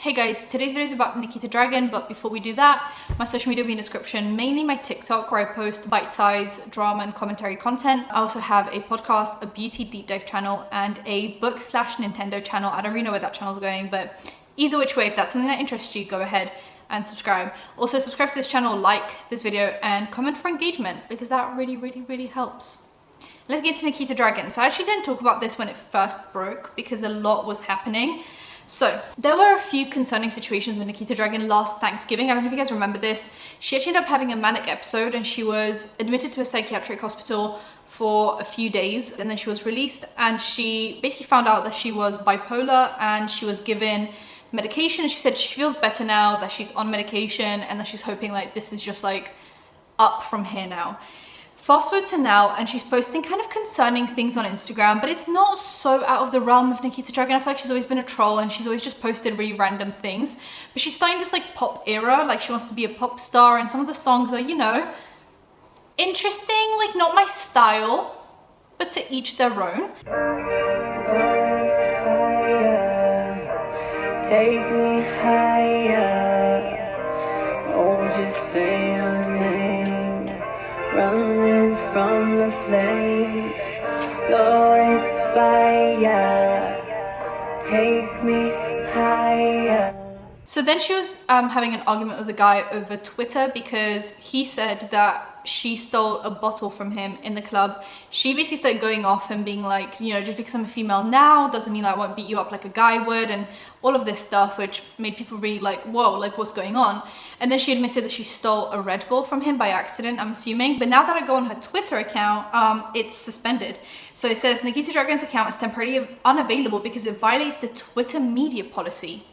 Hey guys, today's video is about Nikita Dragun, but before we do that, my social media will be in the description, mainly my TikTok where I post bite-sized drama and commentary content. I also have a podcast, a beauty deep dive channel, and a book/Nintendo channel. I don't really know where that channel's going, but either which way, if that's something that interests you, go ahead and subscribe. Also subscribe to this channel, like this video, and comment for engagement because that really helps. Let's get to Nikita Dragun. So I actually didn't talk about this when it first broke because a lot was happening. So there were a few concerning situations with Nikita Dragun last Thanksgiving. I don't know if you guys remember this. She actually ended up having a manic episode and she was admitted to a psychiatric hospital for a few days, and then she was released, and she basically found out that she was bipolar and she was given medication. She said she feels better now, that she's on medication, and that she's hoping like this is just like up from here now. Fast forward to now, and she's posting kind of concerning things on Instagram, but it's not so out of the realm of Nikita Dragun. I feel like she's always been a troll and she's always just posted really random things. But she's starting this like pop era, like she wants to be a pop star, and some of the songs are, you know, interesting, like not my style, but to each their own. Take me higher, oh just say your name, running from the flames, lost fire, take me higher. So then she was having an argument with a guy over Twitter because he said that she stole a bottle from him in the club. She basically started going off and being like, you know, just because I'm a female now doesn't mean that I won't beat you up like a guy would, and all of this stuff, which made people really like, whoa, like what's going on? And then she admitted that she stole a Red Bull from him by accident, I'm assuming. But now that I go on her Twitter account, it's suspended. So it says Nikita Dragun's account is temporarily unavailable because it violates the Twitter media policy.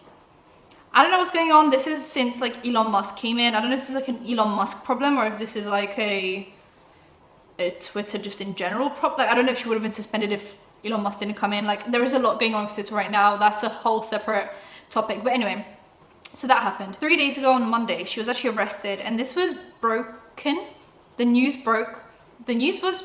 I don't know what's going on. This is since like Elon Musk came in. I don't know if this is like an Elon Musk problem or if this is like a Twitter just in general problem. Like, I don't know if she would have been suspended if Elon Musk didn't come in. Like, there is a lot going on with Twitter right now. That's a whole separate topic. But anyway, so that happened. 3 days ago on Monday, she was actually arrested, and this was broken. The news broke. The news was...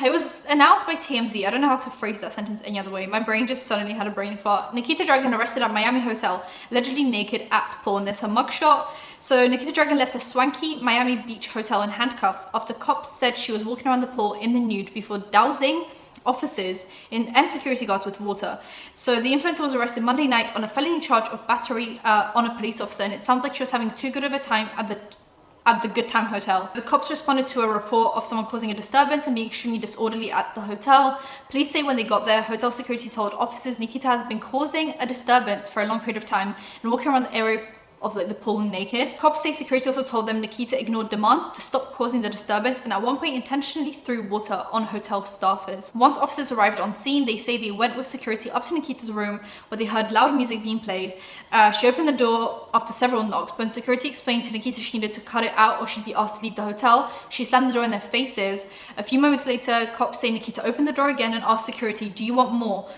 It was announced by TMZ. I don't know how to phrase that sentence any other way. My brain just suddenly had a brain fart. Nikita Dragun arrested at Miami hotel, allegedly naked at pool, and there's her mugshot. So Nikita Dragun left a swanky Miami Beach hotel in handcuffs after cops said she was walking around the pool in the nude before dousing officers and security guards with water. So the influencer was arrested Monday night on a felony charge of battery on a police officer, and it sounds like she was having too good of a time at the Good Time Hotel. The cops responded to a report of someone causing a disturbance and being extremely disorderly at the hotel. Police say when they got there, hotel security told officers Nikita has been causing a disturbance for a long period of time and walking around the area of like the pool naked. Cops say security also told them Nikita ignored demands to stop causing the disturbance and at one point intentionally threw water on hotel staffers. Once officers arrived on scene, they say they went with security up to Nikita's room where they heard loud music being played. She opened the door after several knocks, but when security explained to Nikita she needed to cut it out or she'd be asked to leave the hotel, she slammed the door in their faces. A few moments later, cops say Nikita opened the door again and asked security, "Do you want more?"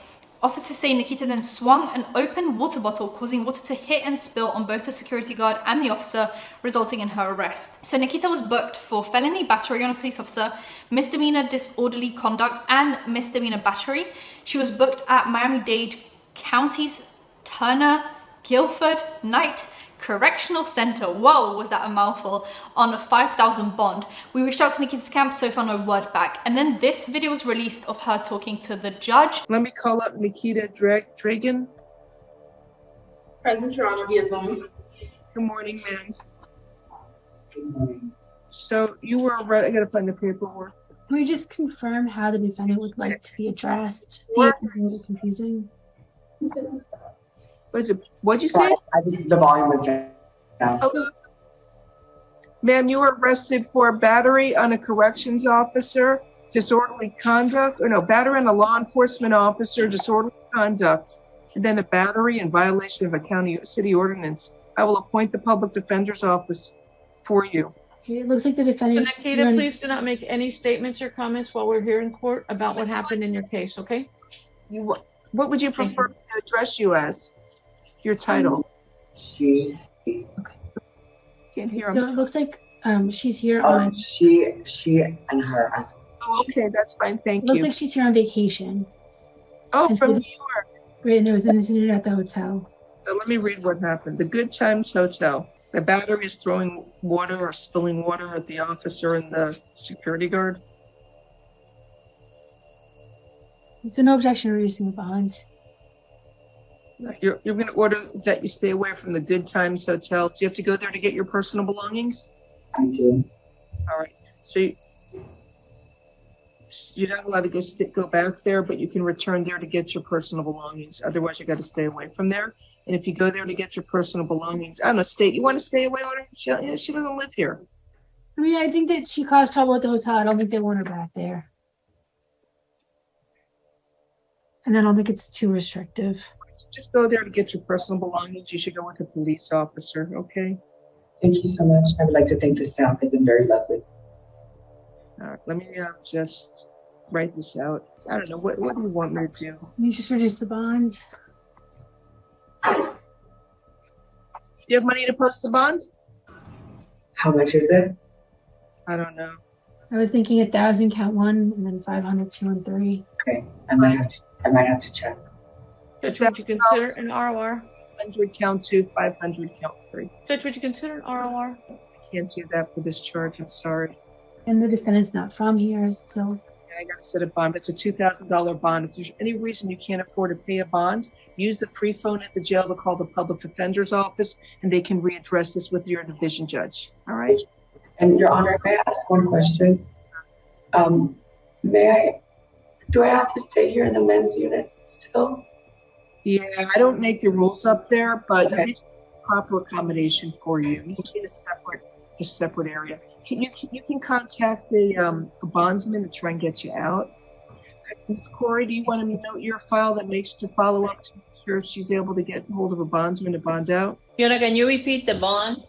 Officers say Nikita then swung an open water bottle, causing water to hit and spill on both the security guard and the officer, resulting in her arrest. So Nikita was booked for felony battery on a police officer, misdemeanor disorderly conduct, and misdemeanor battery. She was booked at Miami-Dade County's Turner Guilford Night Correctional Center. Whoa, was that a mouthful? On a $5,000 bond. We reached out to Nikita's camp, so far no word back. And then this video was released of her talking to the judge. Let me call up Nikita Dragun. Present, Your Honor, he is on. Good morning, ma'am. So you were I gotta find the paperwork. Can we just confirm how the defendant would like to be addressed? The a little confusing. What'd you say? The volume was down. Okay. Ma'am, you were arrested for battery on a corrections officer, disorderly conduct, or no, battery on a law enforcement officer, disorderly conduct, and then a battery in violation of a county city ordinance. I will appoint the public defender's office for you. Okay, it looks like the defendant. Nikita, please do not make any statements or comments while we're here in court about what happened in your case, okay? What would you prefer me to address you as? Your title. She. Okay. Can't hear So it him. looks like she's here on. She and her as. Oh, okay, that's fine. Thank Looks you. like she's here on vacation. Oh, and from so- New York. Right, and there was an incident at the hotel. Let me read what happened. The Good Times Hotel. The battery is throwing water or spilling water at the officer and the security guard. So no objection to reducing the bond. You're going to order that you stay away from the Good Times Hotel. Do you have to go there to get your personal belongings? I do. All right. So you're not allowed to go back there, but you can return there to get your personal belongings. Otherwise, you got to stay away from there. And if you go there to get your personal belongings, I don't know, you want to stay away with her? She doesn't live here. I mean, I think that she caused trouble at the hotel. I don't think they want her back there. And I don't think it's too restrictive. So just go there to get your personal belongings. You should go with a police officer, okay? Thank you so much. I would like to thank the staff. They've been very lovely. All right, let me just write this out. I don't know, what do you want me to do? You just reduce the bond. Do you have money to post the bond? How much is it? I don't know. I was thinking 1,000 count 1 and then 500 2 and 3. Okay, I might have to check. Judge, would you consider an ROR? 100 count 2, 500 count 3. Judge, would you consider an ROR? I can't do that for this charge, I'm sorry. And the defendant's not from here, so And I gotta set a bond. It's a $2,000 bond. If there's any reason you can't afford to pay a bond, use the free phone at the jail to call the public defender's office, and they can readdress this with your division judge. All right? And Your Honor, may I ask one question? Do I have to stay here in the men's unit still? Yeah, I don't make the rules up there, but Okay. it's proper accommodation for you. You need a separate area. You can contact the bondsman to try and get you out. Corey, do you want to note your file that makes you follow up to make sure if she's able to get hold of a bondsman to bond out? Fiona, can you repeat the bond?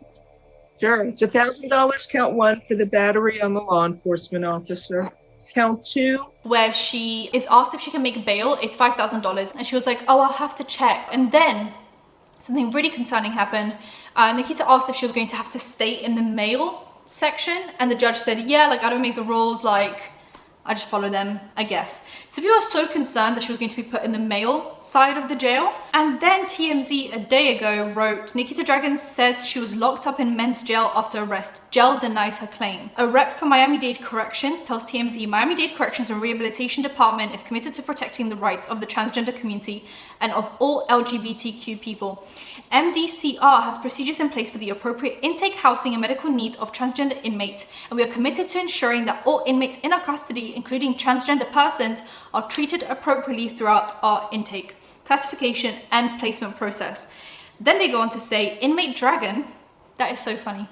Sure. It's $1,000 count 1 for the battery on the law enforcement officer. Count 2. Where she is asked if she can make bail, it's $5,000. And she was like, oh, I'll have to check. And then something really concerning happened. Nikita asked if she was going to have to stay in the male section. And the judge said, yeah, like I don't make the rules, like I just follow them, I guess. So people were so concerned that she was going to be put in the male side of the jail. And then TMZ a day ago wrote, Nikita Dragun says she was locked up in men's jail after arrest. Jail denies her claim. A rep for Miami-Dade Corrections tells TMZ, Miami-Dade Corrections and Rehabilitation Department is committed to protecting the rights of the transgender community and of all LGBTQ people. MDCR has procedures in place for the appropriate intake, housing, and medical needs of transgender inmates, and we are committed to ensuring that all inmates in our custody, including transgender persons, are treated appropriately throughout our intake, classification, and placement process. Then they go on to say, Inmate Dragun, that is so funny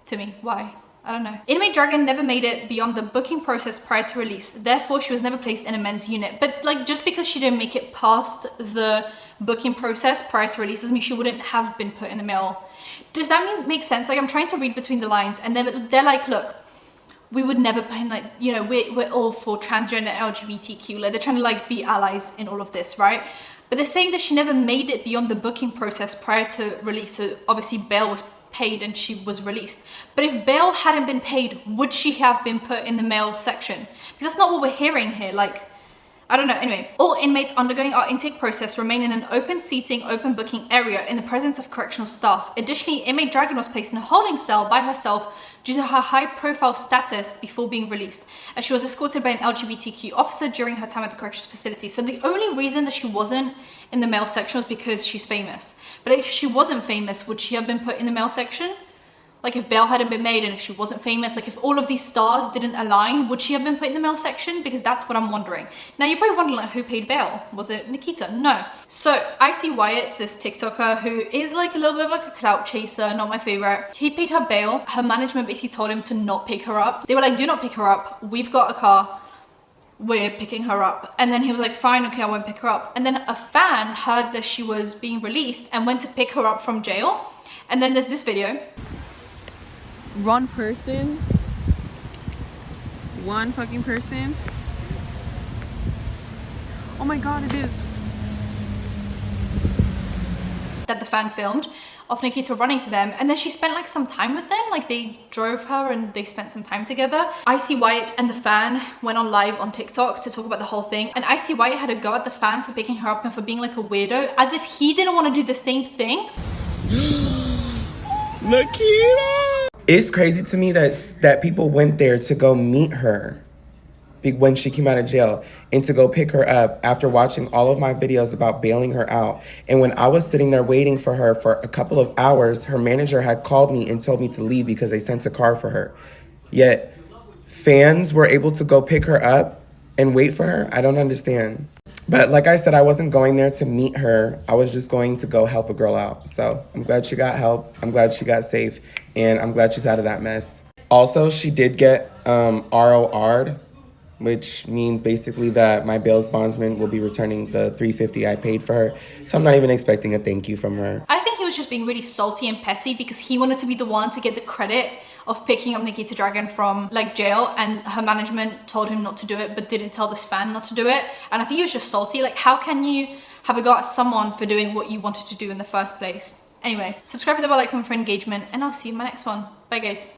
to me. Why? I don't know. Inmate Dragun never made it beyond the booking process prior to release. Therefore, she was never placed in a men's unit. But like, just because she didn't make it past the booking process prior to release doesn't mean she wouldn't have been put in the male. Does that make sense? Like, I'm trying to read between the lines, and they're like, look, we would never put in, like, you know, we're all for transgender LGBTQ. Like, they're trying to like be allies in all of this, right? But they're saying that she never made it beyond the booking process prior to release. So obviously bail was paid and she was released. But if bail hadn't been paid, would she have been put in the male section? Because that's not what we're hearing here. Like, I don't know. Anyway, all inmates undergoing our intake process remain in an open seating, open booking area in the presence of correctional staff. Additionally, inmate Dragun was placed in a holding cell by herself due to her high profile status before being released, and she was escorted by an LGBTQ officer during her time at the corrections facility. So the only reason that she wasn't in the male section was because she's famous. But if she wasn't famous, would she have been put in the male section? Like, if bail hadn't been made and if she wasn't famous, like if all of these stars didn't align, would she have been put in the male section? Because that's what I'm wondering. Now, you're probably wondering, like, who paid bail? Was it Nikita? No. So I see Wyatt, this TikToker, who is like a little bit of like a clout chaser, not my favorite. He paid her bail. Her management basically told him to not pick her up. They were like, do not pick her up. We've got a car. We're picking her up. And then he was like, fine, okay, I won't pick her up. And then a fan heard that she was being released and went to pick her up from jail. And then there's this video. One fucking person. Oh my god, it is. that the fan filmed of Nikita running to them, and then she spent like some time with them, like they drove her and they spent some time together. Icy White and the fan went on live on TikTok to talk about the whole thing, and Icy White had a go at the fan for picking her up and for being like a weirdo, as if he didn't want to do the same thing. Nikita! It's crazy to me that people went there to go meet her when she came out of jail and to go pick her up after watching all of my videos about bailing her out. And when I was sitting there waiting for her for a couple of hours, her manager had called me and told me to leave because they sent a car for her. Yet fans were able to go pick her up and wait for her. I don't understand. But like I said, I wasn't going there to meet her. I was just going to go help a girl out. So I'm glad she got help. I'm glad she got safe. And I'm glad she's out of that mess. Also, she did get ROR'd, which means basically that my bail bondsman will be returning the $350 I paid for her. So I'm not even expecting a thank you from her. I think he was just being really salty and petty because he wanted to be the one to get the credit of picking up Nikita Dragun from like jail, and her management told him not to do it but didn't tell this fan not to do it. And I think he was just salty. Like, how can you have a go at someone for doing what you wanted to do in the first place? Anyway, subscribe to the bell icon for engagement, and I'll see you in my next one. Bye guys.